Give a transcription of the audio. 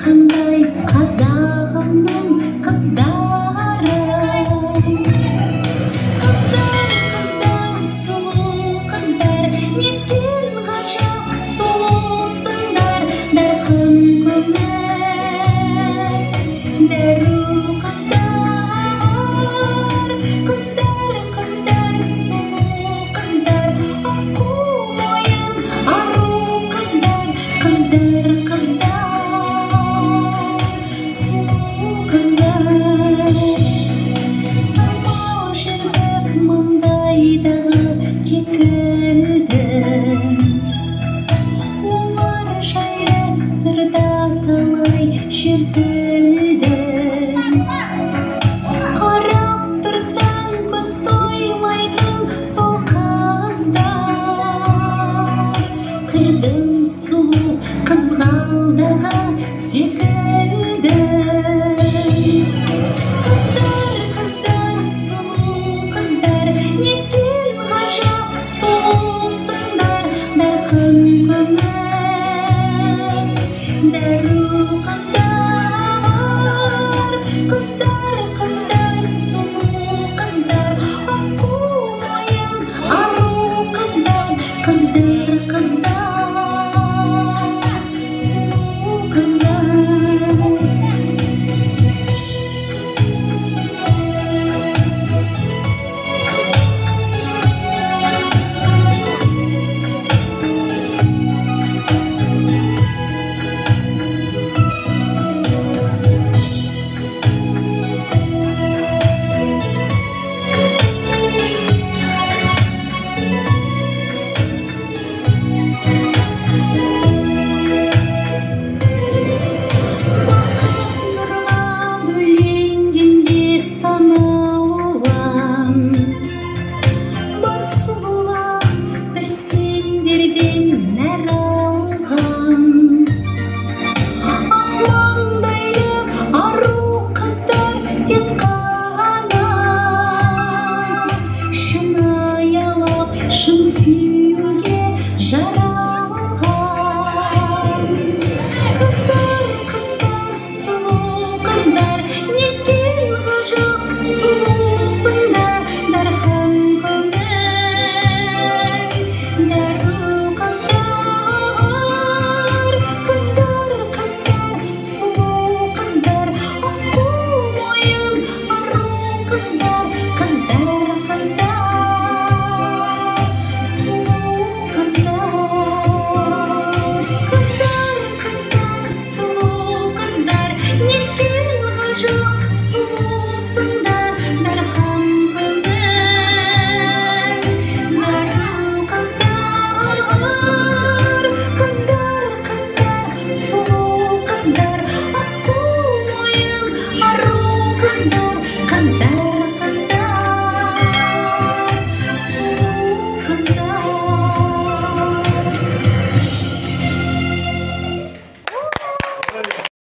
қандай қазағымның қыздары. Қыздар, сұлу қыздар, неткен ғажап сұлусыңдар. Дарқын көңіл, дәру қыздар. Қыздар, сұлу қыздар, аққу мойын ару қыздар. Қыздар, сұлу қыздар. Самал жібіп маңдайдағы кекілді, олар жайлы сырда талай шертілді. Қарап тұрсаң көз тоймайтын сол қыздар. Қырдың сұлу қызғалдағы секілді. Қыздар, сұлу қыздар, неткен ғажап сұлусыңдар. Дарқын көңіл, дәру қыздар. Қыздар, сұлу қыздар, аққу мойын ару қыздар. Қыздар, сұлу қыздар. Сендерден нәр алған ақ маңдайлы ару қыздар тек қана. Шын аялап шын сүюге